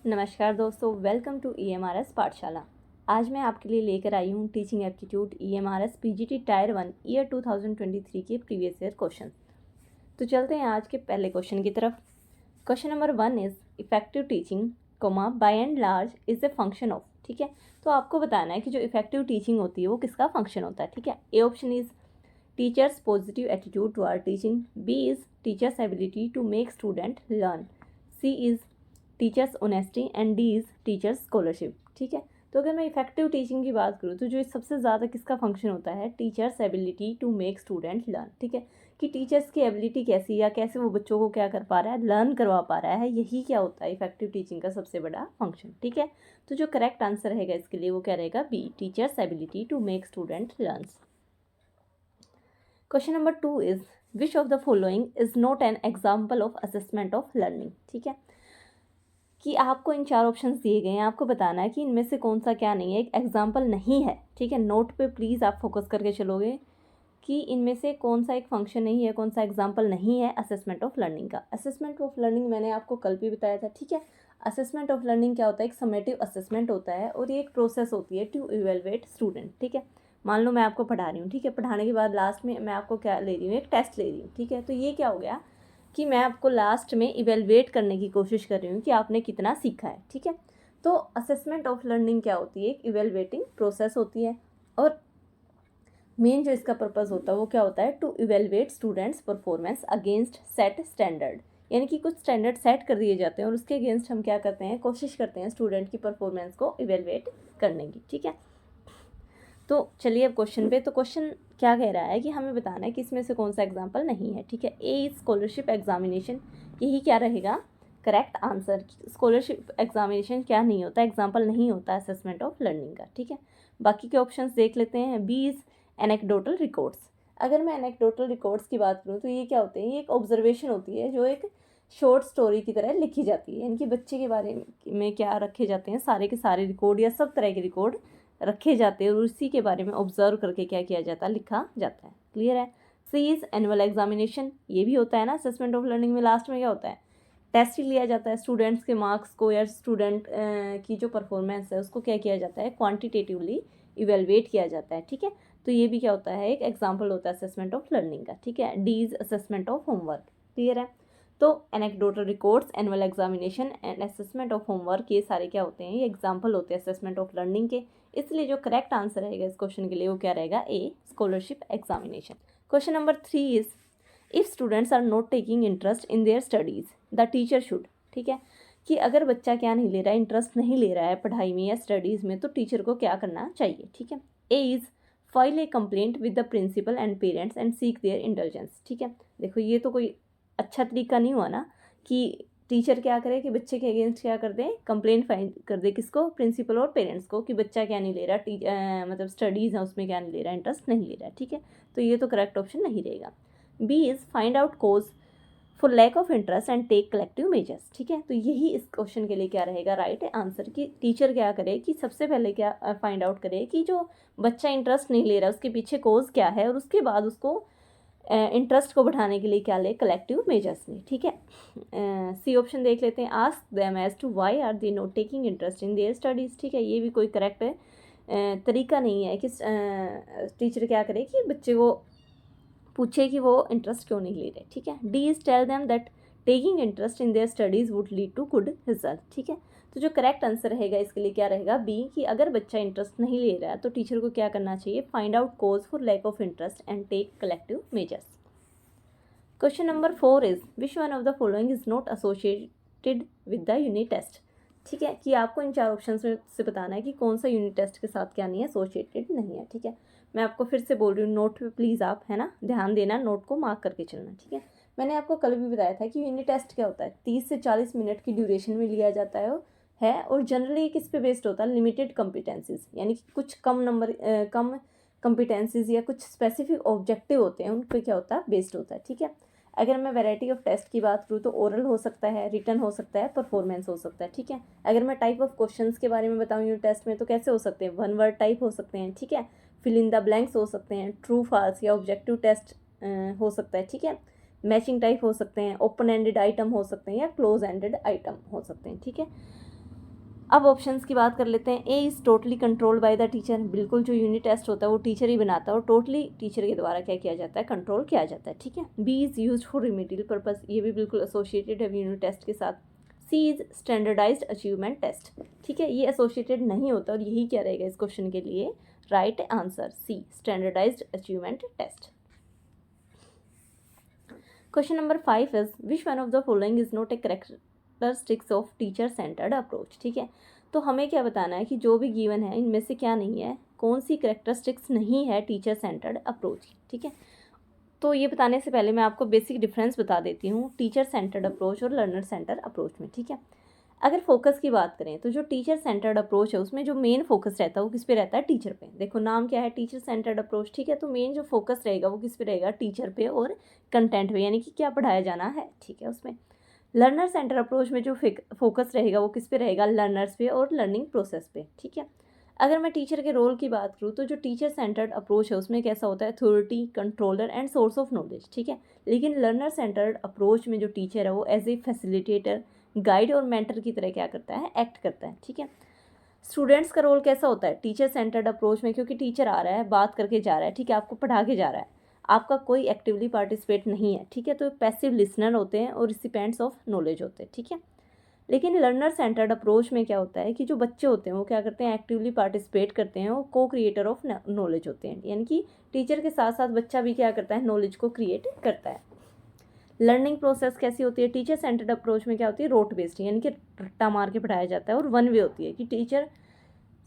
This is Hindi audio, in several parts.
नमस्कार दोस्तों, वेलकम टू EMRS पाठशाला। आज मैं आपके लिए लेकर आई हूँ teaching aptitude EMRS PGT tyre 1 year 2023 के प्रीवियस ईयर क्वेश्चन। तो चलते हैं आज के पहले क्वेश्चन की तरफ। Question number 1 is effective teaching bye and large is a function of. ठीक है, तो आपको बताना है कि जो इफेक्टिव टीचिंग होती है वो किसका फंक्शन होता है। ठीक है, a option is teachers positive attitude toward teaching, b is teachers ability to make student learn, c is teachers honesty and d is teachers scholarship. ठीक है, तो अगर मैं इफेक्टिव टीचिंग की बात करूँ तो जो सबसे ज़्यादा किसका फंक्शन होता है, teachers ability to make student learn. ठीक है, कि टीचर्स की एबिलिटी कैसी या कैसे वो बच्चों को क्या कर पा रहा है, लर्न करवा पा रहा है, यही क्या होता है इफेक्टिव टीचिंग का सबसे बड़ा फंक्शन। ठीक है, तो जो करेक्ट आंसर रहेगा इसके लिए वो क्या रहेगा, b, teachers ability to make student learns. Question number 2 is which of the following is not an example of assessment of learning. ठीक है, कि आपको इन 4 ऑप्शंस दिए गए हैं, आपको बताना है कि इनमें से कौन सा क्या नहीं है, एक एग्जाम्पल नहीं है। ठीक है, नोट पे प्लीज़ आप फोकस करके चलोगे कि इनमें से कौन सा एक फंक्शन नहीं है, कौन सा एग्जाम्पल नहीं है असेसमेंट ऑफ लर्निंग का। असेसमेंट ऑफ लर्निंग मैंने आपको कल भी बताया था। ठीक है, असेसमेंट ऑफ लर्निंग क्या होता है, एक समेटिव असेसमेंट होता है और ये एक प्रोसेस होती है टू इवेलुएट स्टूडेंट। ठीक है, मान लो मैं आपको पढ़ा रही हूँ, ठीक है, पढ़ाने के बाद लास्ट में मैं आपको क्या ले रही हूँ, एक टेस्ट ले रही हूँ। ठीक है, तो ये क्या हो गया कि मैं आपको लास्ट में इवेलुएट करने की कोशिश कर रही हूँ कि आपने कितना सीखा है। ठीक है, तो असेसमेंट ऑफ लर्निंग क्या होती है, एक इवेलुएटिंग प्रोसेस होती है और मेन जो इसका पर्पस होता है वो क्या होता है, to evaluate students performance against set standard. यानी कि कुछ स्टैंडर्ड सेट कर दिए जाते हैं और उसके अगेंस्ट हम क्या करते हैं, कोशिश करते हैं स्टूडेंट की परफॉर्मेंस को इवेलुएट करने की। ठीक है, तो चलिए अब क्वेश्चन पे। तो क्वेश्चन क्या कह रहा है कि हमें बताना है कि इसमें से कौन सा एग्जाम्पल नहीं है। ठीक है, ए स्कॉलरशिप एग्जामिनेशन, यही क्या रहेगा करेक्ट आंसर। स्कॉलरशिप एग्जामिनेशन क्या नहीं होता, एग्जाम्पल नहीं होता असेसमेंट ऑफ लर्निंग का। ठीक है, बाकी के ऑप्शंस देख लेते हैं। B is anecdotal records. अगर मैं एनेक्डोटल रिकॉर्ड्स की बात करूँ तो ये क्या होते हैं, ये एक ऑब्जर्वेशन होती है जो एक शॉर्ट स्टोरी की तरह लिखी जाती है। यानी कि बच्चे के बारे में क्या रखे जाते हैं, सारे के सारे रिकॉर्ड या सब तरह के रिकॉर्ड रखे जाते हैं और उसी के बारे में ऑब्जर्व करके क्या किया जाता है, लिखा जाता है। क्लियर है। सी इज़ एनुअल एग्जामिनेशन, ये भी होता है ना असेसमेंट ऑफ लर्निंग में। लास्ट में क्या होता है, टेस्ट ही लिया जाता है स्टूडेंट्स के मार्क्स को या स्टूडेंट की जो परफॉर्मेंस है उसको क्या किया जाता है, क्वान्टिटेटिवली इवेलुएट किया जाता है। ठीक है, तो ये भी क्या होता है, एक एग्जाम्पल होता है असेसमेंट ऑफ लर्निंग का। ठीक है, d is assessment of homework. Clear है। तो anecdotal records, annual examination and assessment of homework, ये सारे क्या होते हैं, ये एग्जाम्पल होते हैं असेसमेंट ऑफ लर्निंग के। इसलिए जो करेक्ट आंसर रहेगा इस क्वेश्चन के लिए वो क्या रहेगा, A, scholarship examination. Question number 3 is if students are not taking interest in their studies the teacher should. ठीक है, कि अगर बच्चा क्या नहीं ले रहा है, इंटरेस्ट नहीं ले रहा है पढ़ाई में या स्टडीज़ में, तो टीचर को क्या करना चाहिए। ठीक है, a is file a complaint with the principal and parents and seek their intelligence. ठीक है, देखो ये तो कोई अच्छा तरीका नहीं हुआ ना कि टीचर क्या करे कि बच्चे के अगेंस्ट क्या कर दे, कंप्लेंट फाइल कर दे, किसको, प्रिंसिपल और पेरेंट्स को, कि बच्चा क्या नहीं ले रहा, मतलब स्टडीज़ है उसमें क्या नहीं ले रहा, इंटरेस्ट नहीं ले रहा। ठीक है, तो ये तो करेक्ट ऑप्शन नहीं रहेगा। B is find out cause for lack of interest and take collective measures. ठीक है, तो यही इस क्वेश्चन के लिए क्या रहेगा राइट आंसर, कि टीचर क्या करे कि सबसे पहले क्या फाइंड आउट करे कि जो बच्चा इंटरेस्ट नहीं ले रहा उसके पीछे कोज क्या है और उसके बाद उसको इंटरेस्ट को बढ़ाने के लिए क्या ले, कलेक्टिव मेजर्स ने। ठीक है, सी ऑप्शन देख लेते हैं। Ask them as to why are they not taking interest in their studies. ठीक है, ये भी कोई करेक्ट तरीका नहीं है कि टीचर क्या करे कि बच्चे को पूछे कि वो इंटरेस्ट क्यों नहीं ले रहे। ठीक है, d is tell them that taking interest in their studies would lead to good result. ठीक है, तो जो करेक्ट आंसर रहेगा इसके लिए क्या रहेगा, बी, कि अगर बच्चा इंटरेस्ट नहीं ले रहा है तो टीचर को क्या करना चाहिए, find out cause for lack of interest and take collective measures. Question number 4 is which one of the following is not associated with the unit test. ठीक है, कि आपको इन 4 ऑप्शन में से बताना है कि कौन सा यूनिट टेस्ट के साथ क्या नहीं है, एसोसिएटेड नहीं है। ठीक है, मैं आपको फिर से बोल रही हूँ, नोट पे प्लीज़ आप है ना ध्यान देना, नोट को मार्क करके चलना। ठीक है, मैंने आपको कल भी बताया था कि यूनिट टेस्ट क्या होता है, 30 से 40 मिनट की ड्यूरेशन में लिया जाता है और जनरली किस पे बेस्ड होता है, लिमिटेड कॉम्पिटेंसीज, यानी कि कुछ कम कॉम्पिटेंसीज या कुछ स्पेसिफिक ऑब्जेक्टिव होते हैं उन पर क्या होता है, बेस्ड होता है। ठीक है, अगर मैं वैरायटी ऑफ टेस्ट की बात करूँ तो ओरल हो सकता है, रिटन हो सकता है, परफॉर्मेंस हो सकता है। ठीक है, अगर मैं टाइप ऑफ क्वेश्चंस के बारे में बताऊँ यूनिट टेस्ट में तो कैसे हो सकते हैं, 1 वर्ड टाइप हो सकते हैं। ठीक है, फिल इन द ब्लैंक्स हो सकते हैं, ट्रू फॉल्स या ऑब्जेक्टिव टेस्ट हो सकता है। ठीक है, मैचिंग टाइप हो सकते हैं, ओपन एंडेड आइटम हो सकते हैं या क्लोज एंडेड आइटम हो सकते हैं। ठीक है, अब ऑप्शंस की बात कर लेते हैं। A is totally controlled by the teacher, बिल्कुल जो यूनिट टेस्ट होता है वो टीचर ही बनाता है और टोटली टीचर के द्वारा क्या किया जाता है, कंट्रोल किया जाता है, ठीक है। B is used for remedial purpose, ये भी बिल्कुल एसोसिएटेड है यूनिट टेस्ट के साथ। C is standardised achievement test, ठीक है, ये एसोसिएटेड नहीं होता और यही क्या रहेगा इस क्वेश्चन के लिए right answer, C standardised achievement test. Question number 5 is which one of the following is not a characteristics of teacher centred approach, ठीक है। तो हमें क्या बताना है कि जो भी गिवन है इनमें से क्या नहीं है, कौन सी कैरेक्टरिस्टिक्स नहीं है टीचर सेंटर्ड अप्रोच की, ठीक है। तो ये बताने से पहले मैं आपको बेसिक डिफरेंस बता देती हूँ टीचर सेंटर्ड अप्रोच और लर्नर सेंटर्ड अप्रोच में, ठीक है। अगर फोकस की बात करें तो जो टीचर सेंटर्ड अप्रोच है उसमें जो मेन फोकस रहता है वो किस पे रहता है, टीचर पे। देखो नाम क्या है, टीचर सेंटर्ड अप्रोच, ठीक है। तो मेन जो फोकस रहेगा वो किस पे रहेगा, टीचर पे और कंटेंट पे, यानी कि क्या पढ़ाया जाना है, ठीक है, उसमें। लर्नर सेंटर अप्रोच में जो फोकस रहेगा वो किस पे रहेगा, लर्नर्स पे और लर्निंग प्रोसेस पे, ठीक है। अगर मैं टीचर के रोल की बात करूँ तो जो टीचर सेंटर्ड अप्रोच है उसमें कैसा होता है, authority, controller and source of knowledge, ठीक है। लेकिन लर्नर सेंटर्ड अप्रोच में जो टीचर है वो एज ए फैसिलिटेटर, गाइड और मेंटर की तरह क्या करता है, एक्ट करता है, ठीक है। स्टूडेंट्स का रोल कैसा होता है टीचर सेंटर्ड अप्रोच में, क्योंकि टीचर आ रहा है, बात करके जा रहा है, ठीक है, आपको पढ़ा के जा रहा है, आपका कोई एक्टिवली पार्टिसिपेट नहीं है, ठीक है। तो पैसिव लिसनर होते हैं और रिसिपेंट्स ऑफ नॉलेज होते हैं, ठीक है। लेकिन लर्नर सेंटर्ड अप्रोच में क्या होता है कि जो बच्चे होते हैं वो क्या करते हैं, एक्टिवली पार्टिसिपेट करते हैं, वो को क्रिएटर ऑफ नॉलेज होते हैं, यानी कि टीचर के साथ साथ बच्चा भी क्या करता है, नॉलेज को क्रिएट करता है। लर्निंग प्रोसेस कैसी होती है, टीचर सेंटर्ड अप्रोच में क्या होती है, रोट बेस्ड, यानी कि रट्टा मार के पढ़ाया जाता है और वन वे होती है कि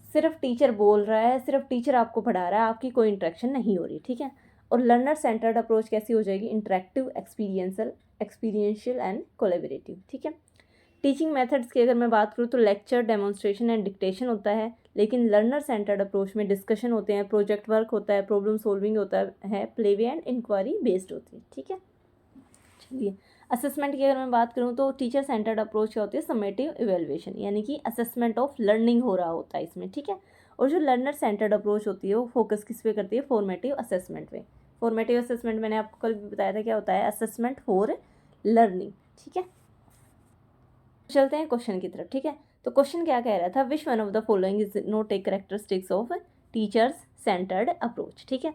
सिर्फ टीचर बोल रहा है, सिर्फ टीचर आपको पढ़ा रहा है, आपकी कोई इंटरेक्शन नहीं हो रही, ठीक है। और लर्नर सेंटर्ड अप्रोच कैसी हो जाएगी, इंटरेक्टिव, एक्सपीरियंशियल एंड कोलेबरेटिव, ठीक है। टीचिंग मेथड्स की अगर मैं बात करूँ तो लेक्चर, डेमोन्स्ट्रेशन एंड डिक्टेशन होता है, लेकिन लर्नर सेंटर्ड अप्रोच में डिस्कशन होते हैं, प्रोजेक्ट वर्क होता है, प्रॉब्लम सॉल्विंग होता है, प्लेवे एंड इंक्वायरी बेस्ड होती है, ठीक है। चलिए असेसमेंट की अगर मैं बात करूँ तो टीचर सेंटर्ड अप्रोच क्या होती है, समेटिव इवेल्युएशन, यानी कि असेसमेंट ऑफ लर्निंग हो रहा होता है इसमें, ठीक है। और जो लर्नर सेंटर्ड अप्रोच होती है वो फोकस किस पे करती है, फॉर्मेटिव असेसमेंट पे। फॉर्मेटिव असेसमेंट मैंने आपको कल भी बताया था क्या होता है, असेसमेंट फॉर लर्निंग, ठीक है। चलते हैं क्वेश्चन की तरफ, ठीक है। तो क्वेश्चन क्या कह रहा था, विच one of the following is not a characteristics of teachers centred approach, ठीक है।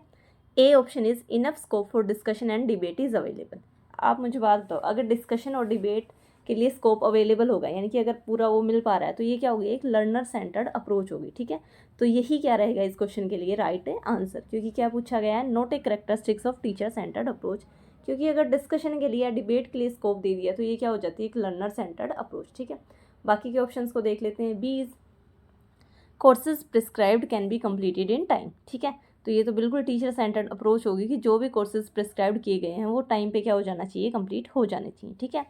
A option is enough scope for discussion and debate is available. आप मुझे बात बताओ, अगर डिस्कशन और डिबेट के लिए स्कोप अवेलेबल होगा, यानी कि अगर पूरा वो मिल पा रहा है, तो ये क्या होगी, एक लर्नर सेंटर्ड अप्रोच होगी, ठीक है। तो यही क्या रहेगा इस क्वेश्चन के लिए राइट आंसर, क्योंकि क्या पूछा गया है, not a characteristics of teacher centred approach, क्योंकि अगर डिस्कशन के लिए या डिबेट के लिए स्कोप दे दिया तो ये क्या हो जाती है, एक लर्नर सेंटर्ड अप्रोच, ठीक है। बाकी के ऑप्शंस को देख लेते हैं। B is courses prescribed can be completed in time, ठीक है। तो ये तो बिल्कुल टीचर सेंटर्ड अप्रोच होगी कि जो भी कोर्सेज प्रिस्क्राइब्ड किए गए हैं वो टाइम पे क्या हो जाना चाहिए, कंप्लीट हो जाने चाहिए, ठीक है।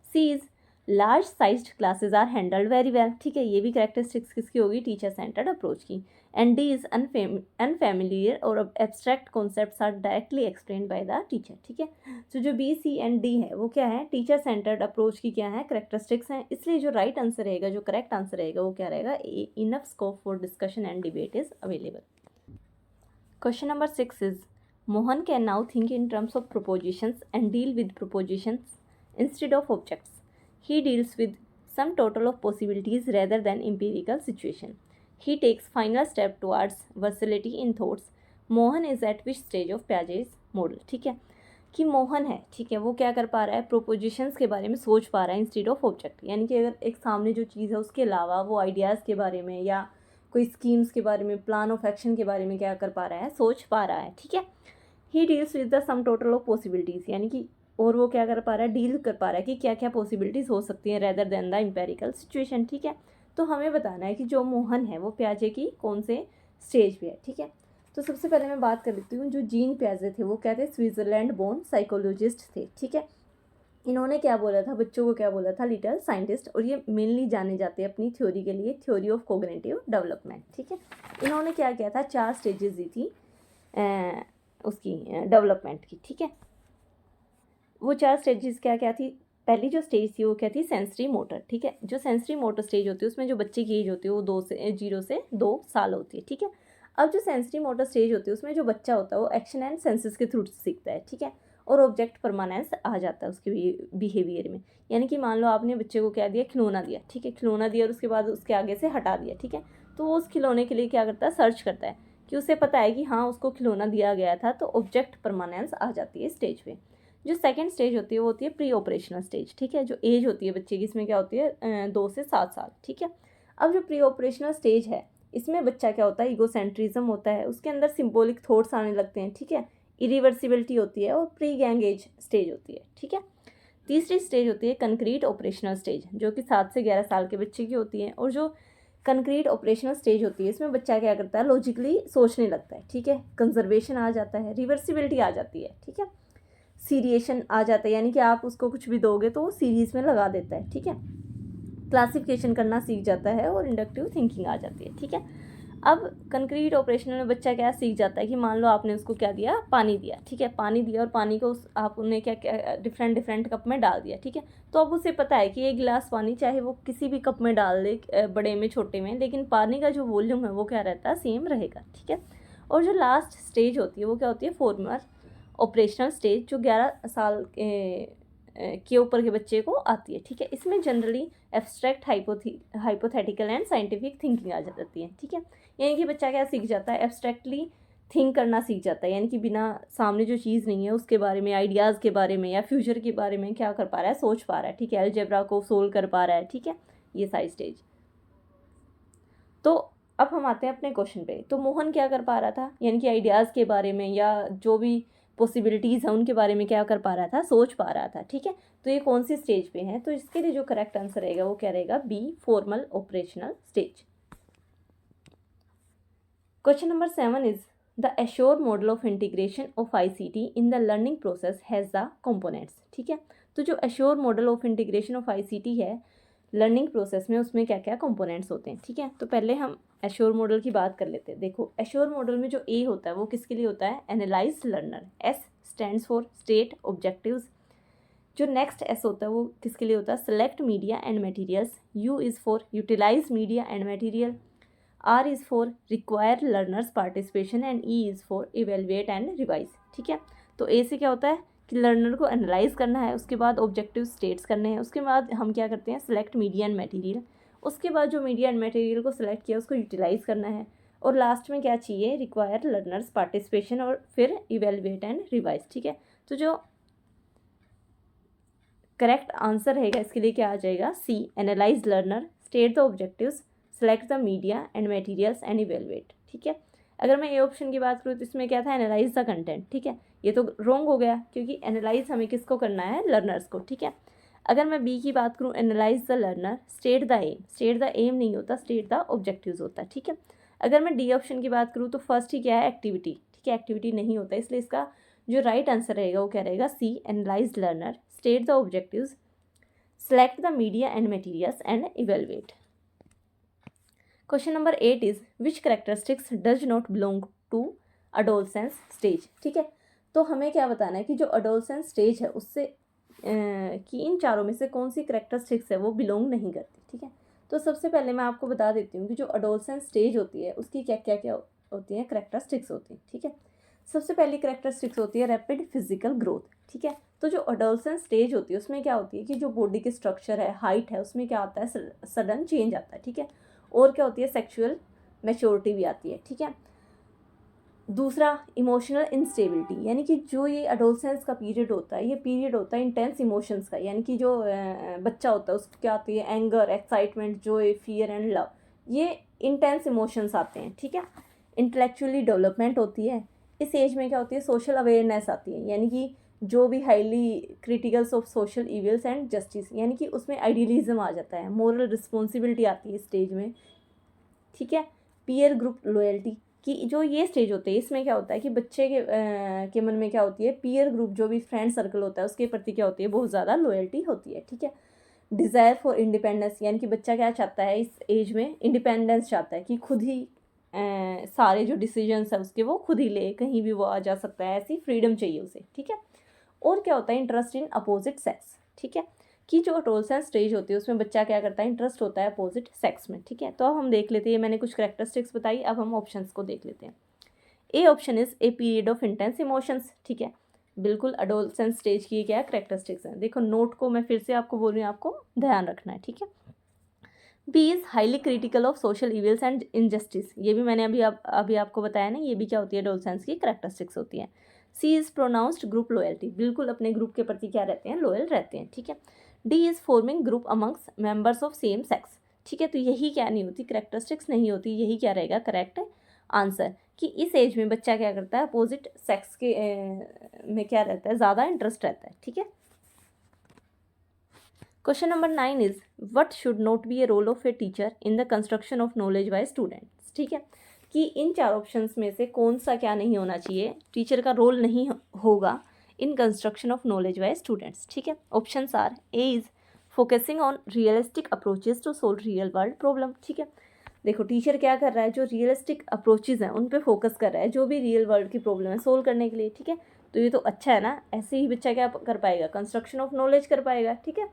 C is large sized classes are handled very well, ठीक है, ये भी कैरेक्टरिस्टिक्स किसकी होगी, टीचर सेंटर्ड अप्रोच की। एंड डी इज अनफेमिलियर और abstract concepts are directly explain by the teacher, ठीक है। तो जो बी सी एंड डी है वो क्या है, टीचर सेंटर्ड अप्रोच की क्या है, कैरेक्टरिस्टिक्स हैं, इसलिए जो राइट आंसर रहेगा, जो करेक्ट आंसर रहेगा वो क्या रहेगा, enough scope for discussion and debate is available. Question number 6 is Mohan can now think in terms of propositions and deal with propositions instead of objects. He deals with sum total of possibilities rather than empirical situation. He takes final step towards versatility in thoughts. Mohan is at which stage of Piaget's model? ठीक है, कि मोहन है, ठीक है, वो क्या कर पा रहा है, प्रोपोजिशंस के बारे में सोच पा रहा है इंस्टेड ऑफ ऑब्जेक्ट, यानी कि अगर एक सामने जो चीज़ है उसके अलावा वो आइडियाज़ के बारे में या कोई स्कीम्स के बारे में, प्लान ऑफ एक्शन के बारे में क्या कर पा रहा है, सोच पा रहा है, ठीक है। He deals with the sum total of possibilities, यानी कि और वो क्या कर पा रहा है, डील कर पा रहा है कि क्या क्या पॉसिबिलिटीज़ हो सकती हैं rather than the empirical situation, ठीक है। तो हमें बताना है कि जो मोहन है वो प्याजे की कौन से स्टेज पे है, ठीक है। तो सबसे पहले मैं बात कर लेती हूँ, जो जीन प्याजे थे वो क्या थे, स्विट्ज़रलैंड बोर्न साइकोलॉजिस्ट थे, ठीक है। इन्होंने क्या बोला था, बच्चों को क्या बोला था, लिटिल साइंटिस्ट, और ये मेनली जाने जाते हैं अपनी थ्योरी के लिए, थ्योरी ऑफ कोग्निटिव डेवलपमेंट, ठीक है। इन्होंने क्या किया था, 4 स्टेजेस दी थी उसकी डेवलपमेंट की, ठीक है। वो 4 स्टेजेस क्या क्या थी, पहली जो स्टेज थी वो क्या थी, सेंसरी मोटर, ठीक है। जो सेंसरी मोटर स्टेज होती है उसमें जो बच्चे की एज होती है वो 0 से 2 साल होती है, ठीक है। अब जो सेंसरी मोटर स्टेज होती है उसमें जो बच्चा होता है वो एक्शन एंड सेंसेस के थ्रू सीखता है, ठीक है। और ऑब्जेक्ट परमानेंस आ जाता है उसके बिहेवियर में। यानी कि मान लो आपने बच्चे को क्या दिया, खिलौना दिया, ठीक है, खिलौना दिया और उसके बाद उसके आगे से हटा दिया, ठीक है, तो वो उस खिलौने के लिए क्या करता है, सर्च करता है कि उसे पता है कि हाँ उसको खिलौना दिया गया था, तो ऑब्जेक्ट परमानेंस आ जाती है स्टेज पे। जो सेकंड स्टेज होती है वो होती है प्री ऑपरेशनल स्टेज, ठीक है, जो एज होती है बच्चे की, इसमें क्या होती है 2 से 7 साल, ठीक है। अब जो प्री ऑपरेशनल स्टेज है इसमें बच्चा क्या होता है, ईगोसेंट्रिज्म होता है, उसके अंदर सिंबॉलिक थॉट्स आने लगते हैं, ठीक है, इरिवर्सिबिलिटी होती है और प्री गैंग एज स्टेज होती है, ठीक है। तीसरी स्टेज होती है कंक्रीट ऑपरेशनल स्टेज, जो कि 7 से 11 साल के बच्चे की होती है। और जो कंक्रीट ऑपरेशनल स्टेज होती है इसमें बच्चा क्या करता है, लॉजिकली सोचने लगता है, ठीक है, कंजर्वेशन आ जाता है, रिवर्सिबिलिटी आ जाती है, ठीक है, सीरिएशन आ जाता है, यानी कि आप उसको कुछ भी दोगे तो वो सीरीज में लगा देता है, ठीक है, क्लासिफिकेशन करना सीख जाता है और इंडक्टिव थिंकिंग आ जाती है, ठीक है। अब कंक्रीट ऑपरेशन में बच्चा क्या सीख जाता है कि मान लो आपने उसको क्या दिया, पानी दिया, ठीक है, पानी दिया और पानी को आपने क्या क्या डिफरेंट डिफरेंट कप में डाल दिया, ठीक है, तो अब उसे पता है कि एक गिलास पानी चाहे वो किसी भी कप में डाल दे, बड़े में छोटे में, लेकिन पानी का जो वॉल्यूम है वो क्या रहता है, सेम रहेगा, ठीक है। और जो लास्ट स्टेज होती है वो क्या होती है, फॉर्मल ऑपरेशनल स्टेज, जो 11 साल के ऊपर के बच्चे को आती है, ठीक है। इसमें generally abstract hypothetical and scientific thinking आ जाती है, ठीक है। यानी कि बच्चा क्या सीख जाता है, एब्स्ट्रैक्टली थिंक करना सीख जाता है, यानी कि बिना सामने जो चीज़ नहीं है उसके बारे में, आइडियाज़ के बारे में या फ्यूचर के बारे में क्या कर पा रहा है, सोच पा रहा है, ठीक है, अलजेब्रा को सोल्व कर पा रहा है, ठीक है, ये सारी स्टेज। तो अब हम आते हैं अपने क्वेश्चन पे। तो मोहन क्या कर पा रहा था, यानी कि आइडियाज़ के बारे में या जो भी पॉसिबिलिटीज़ हैं उनके बारे में क्या कर पा रहा था, सोच पा रहा था, ठीक है। तो ये कौन सी स्टेज पे है, तो इसके लिए जो करेक्ट आंसर रहेगा वो क्या रहेगा, B, formal operational stage. Question number 7 is the assure model of integration of ICT in the learning process has the components, ठीक है। तो जो assure model of integration of ICT है लर्निंग प्रोसेस में, उसमें क्या क्या कंपोनेंट्स होते हैं, ठीक है। तो पहले हम एश्योर मॉडल की बात कर लेते हैं। देखो एश्योर मॉडल में जो ए होता है वो किसके लिए होता है, analyse learner, S stands for state objectives. जो नेक्स्ट एस होता है वो किसके लिए होता है, select media and materials, U is for utilise media and material, R is for require learners participation and E is for evaluate and revise, ठीक है। तो ए से क्या होता है कि लर्नर को एनालाइज करना है, उसके बाद ऑब्जेक्टिव स्टेट्स करने हैं, उसके बाद हम क्या करते हैं, सेलेक्ट मीडिया एंड मटेरियल, उसके बाद जो मीडिया एंड मटेरियल को सिलेक्ट किया उसको यूटिलाइज करना है, और लास्ट में क्या चाहिए, रिक्वायर लर्नर्स पार्टिसिपेशन और फिर इवेलुएट एंड रिवाइज, ठीक है। तो जो करेक्ट आंसर रहेगा इसके लिए क्या आ जाएगा, C, analyse learner, state the objectives, select the media and materials and evaluate, ठीक है। अगर मैं ए ऑप्शन की बात करूँ तो इसमें क्या था, एनालाइज द कंटेंट, ठीक है, ये तो रॉन्ग हो गया क्योंकि एनालाइज हमें किसको करना है, लर्नर्स को, ठीक है। अगर मैं बी की बात करूँ, analyse the learner, state the aim, state the aim नहीं होता, स्टेट द ऑब्जेक्टिव्स होता है, ठीक है। अगर मैं डी ऑप्शन की बात करूँ तो फर्स्ट ही क्या है, एक्टिविटी, ठीक है, एक्टिविटी नहीं होता, इसलिए इसका जो राइट आंसर रहेगा वो क्या रहेगा, C, analyse learner, state the objectives, select the media and materials and evaluate. Question number 8 is which characteristics does not belong to adolescence stage, ठीक है। तो हमें क्या बताना है कि जो adolescence stage है उससे कि इन चारों में से कौन सी characteristics है वो belong नहीं करती, ठीक है। तो सबसे पहले मैं आपको बता देती हूँ कि जो adolescence stage होती है उसकी क्या क्या क्या होती हैं, characteristics होती हैं, ठीक है। सबसे पहली करेक्टरिस्टिक्स होती है रैपिड फिजिकल ग्रोथ, ठीक है। तो जो अडोलसेंस स्टेज होती है उसमें क्या होती है कि जो बॉडी की स्ट्रक्चर है, हाइट है, उसमें क्या आता है, सडन चेंज आता है, ठीक है। और क्या होती है, सेक्सुअल मैच्योरिटी भी आती है, ठीक है। दूसरा, इमोशनल इंस्टेबिलिटी, यानी कि जो ये अडोलसेंस का पीरियड होता है, ये पीरियड होता है इंटेंस इमोशंस का, यानी कि जो बच्चा होता है उसको क्या आती है, anger, excitement, Joy, fear and love, ये इंटेंस इमोशंस आते हैं, ठीक है। इंटेलेक्चुअली डेवलपमेंट होती है इस एज में, क्या होती है, सोशल अवेयरनेस आती है, यानी कि जो भी highly criticals of social evils and justice, यानी कि उसमें आइडियलिज्म आ जाता है, मोरल रिस्पॉन्सिबिलिटी आती है इस स्टेज में, ठीक है। पीयर ग्रुप लॉयल्टी की जो ये स्टेज होते हैं इसमें क्या होता है कि बच्चे के मन में क्या होती है, पीयर ग्रुप जो भी फ्रेंड सर्कल होता है उसके प्रति क्या होती है, बहुत ज़्यादा लॉयल्टी होती है, ठीक है। डिज़ायर फॉर इंडिपेंडेंस, यानी कि बच्चा क्या चाहता है इस एज में, इंडिपेंडेंस चाहता है कि खुद ही सारे जो डिसीजंस है उसके वो खुद ही ले, कहीं भी वो आ जा सकता है, ऐसी फ्रीडम चाहिए उसे, ठीक है। और क्या होता है, इंटरेस्ट इन अपोजिट सेक्स, ठीक है, कि जो अडोलसेंस स्टेज होती है उसमें बच्चा क्या करता है, इंटरेस्ट होता है अपोजिट सेक्स में, ठीक है। तो अब हम देख लेते हैं, मैंने कुछ करेक्टरिस्टिक्स बताई, अब हम ऑप्शंस को देख लेते हैं। A option is a period of intense emotions, ठीक है, बिल्कुल अडोलसेंस स्टेज की क्या करेक्टरिस्टिक्स हैं। देखो नोट को मैं फिर से आपको बोल रही हूँ, आपको ध्यान रखना है, ठीक है। B is highly critical of social evils and injustice, ये भी मैंने अभी आपको बताया ना, ये भी क्या होती है, अडोलसेंस की करेक्टरिस्टिक्स होती हैं। C is pronounced group loyalty, बिल्कुल अपने ग्रुप के प्रति क्या रहते हैं, लॉयल रहते हैं, ठीक है। D is forming group amongst members of same sex, ठीक है। तो यही क्या नहीं होती, करेक्टरिस्टिक्स नहीं होती, यही क्या रहेगा करेक्ट आंसर, कि इस एज में बच्चा क्या करता है, अपोजिट सेक्स के में क्या रहता है, ज़्यादा इंटरेस्ट रहता है, ठीक है। Question number 9 is what should not be a role of a teacher in the construction of knowledge by students, ठीक है। कि इन 4 ऑप्शंस में से कौन सा क्या नहीं होना चाहिए, टीचर का रोल नहीं होगा in construction of knowledge by students, ठीक है। Options are A is focusing on realistic approaches to solve real world problem, ठीक है। देखो टीचर क्या कर रहा है, जो रियलिस्टिक अप्रोचेज हैं उन पे फोकस कर रहा है, जो भी रियल वर्ल्ड की प्रॉब्लम है सोल्व करने के लिए, ठीक है। तो ये तो अच्छा है ना, ऐसे ही बच्चा क्या कर पाएगा, कंस्ट्रक्शन ऑफ नॉलेज कर पाएगा, ठीक है।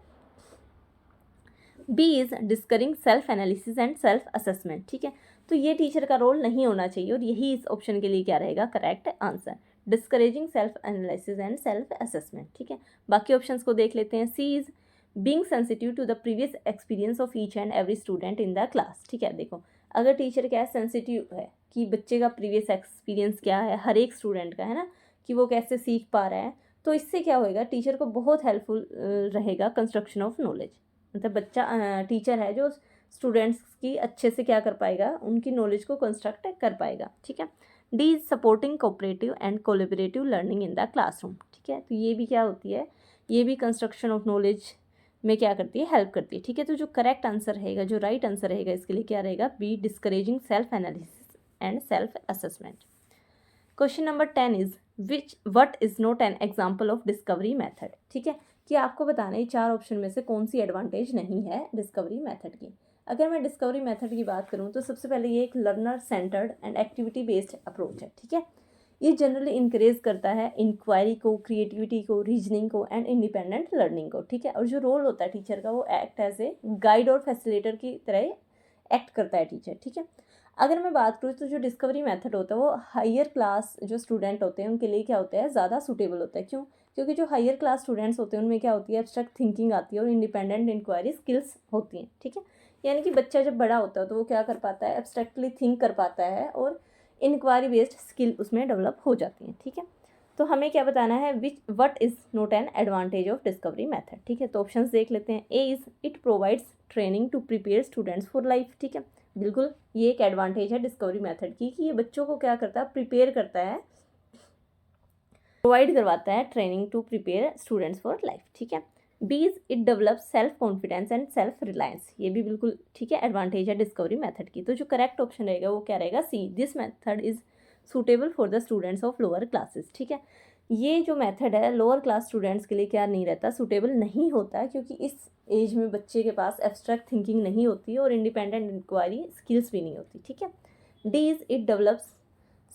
B is discouraging self analysis and self assessment, ठीक है। तो ये टीचर का रोल नहीं होना चाहिए, और यही इस ऑप्शन के लिए क्या रहेगा correct answer, discouraging self analysis and self assessment, ठीक है। बाकी ऑप्शंस को देख लेते हैं। C is being sensitive to the previous experience of each and every student in the class, ठीक है। देखो अगर टीचर क्या है, सेंसिटिव है कि बच्चे का प्रीवियस एक्सपीरियंस क्या है, हर एक स्टूडेंट का है ना, कि वो कैसे सीख पा रहा है, तो इससे क्या होएगा, टीचर को बहुत हेल्पफुल रहेगा कंस्ट्रक्शन ऑफ नॉलेज। मतलब बच्चा टीचर है जो स्टूडेंट्स की अच्छे से क्या कर पाएगा, उनकी नॉलेज को कंस्ट्रक्ट कर पाएगा, ठीक है। D is supporting cooperative and collaborative learning in the classroom, ठीक है। तो ये भी क्या होती है, ये भी कंस्ट्रक्शन ऑफ नॉलेज में क्या करती है, हेल्प करती है, ठीक है। तो जो करेक्ट आंसर रहेगा, जो राइट आंसर रहेगा इसके लिए क्या रहेगा, B discouraging self analysis and self assessment. Question number 10 is what is not an example of discovery method, ठीक है। कि आपको बताना है 4 ऑप्शन में से कौन सी एडवांटेज नहीं है डिस्कवरी मेथड की। अगर मैं डिस्कवरी मेथड की बात करूं तो सबसे पहले ये एक learner centred and activity based approach है, ठीक है। ये जनरली इंकरेज करता है इंक्वायरी को, क्रिएटिविटी को, रीजनिंग को एंड इंडिपेंडेंट लर्निंग को, ठीक है। और जो रोल होता है टीचर का, वो एक्ट एज ए गाइड और फैसिलिटेटर की तरह एक्ट करता है टीचर, ठीक है। अगर मैं बात करूँ तो जो डिस्कवरी मेथड होता है वो हायर क्लास जो स्टूडेंट होते हैं उनके लिए क्या होता है, ज़्यादा सूटेबल होता है। क्यों? क्योंकि जो हायर क्लास स्टूडेंट्स होते हैं उनमें क्या होती है, एब्स्ट्रैक्ट थिंकिंग आती है और इंडिपेंडेंट इंक्वायरी स्किल्स होती हैं, ठीक है। यानी कि बच्चा जब बड़ा होता है तो वो क्या कर पाता है, एब्स्ट्रैक्टली थिंक कर पाता है और इंक्वायरी बेस्ड स्किल उसमें डेवलप हो जाती हैं, ठीक है। तो हमें क्या बताना है, what is not an advantage of discovery method, ठीक है। तो ऑप्शंस देख लेते हैं। A is it provides training to prepare students for life, ठीक है। बिल्कुल ये एक एडवांटेज है डिस्कवरी मेथड की, कि ये बच्चों को क्या करता है, प्रिपेयर करता है, प्रोवाइड करवाता है training to prepare students for life, ठीक है। B is it develop self confidence and self reliance, ये भी बिल्कुल ठीक है, एडवांटेज है डिस्कवरी मेथड की। तो जो करेक्ट ऑप्शन रहेगा वो क्या रहेगा, C, this method is suitable for the students of lower classes, ठीक है। ये जो मेथड है लोअर क्लास स्टूडेंट्स के लिए क्या नहीं रहता, सूटेबल नहीं होता, क्योंकि इस एज में बच्चे के पास एब्स्ट्रैक्ट थिंकिंग नहीं होती और इंडिपेंडेंट इंक्वायरी स्किल्स भी नहीं होती, ठीक है। D is it develops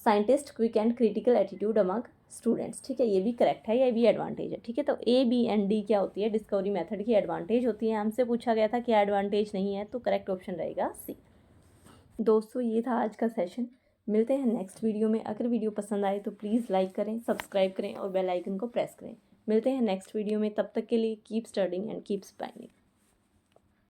scientist quick and critical attitude among students, ठीक है। ये भी करेक्ट है, ये भी एडवांटेज है, ठीक है। तो ए, बी एंड डी क्या होती है, डिस्कवरी मेथड की एडवांटेज होती है। हमसे पूछा गया था क्या एडवांटेज नहीं है, तो करेक्ट ऑप्शन रहेगा सी। दोस्तों ये था आज का सेशन, मिलते हैं नेक्स्ट वीडियो में। अगर वीडियो पसंद आए तो प्लीज़ लाइक करें, सब्सक्राइब करें और बेल आइकन को प्रेस करें। मिलते हैं नेक्स्ट वीडियो में, तब तक के लिए keep studying and keep smiling.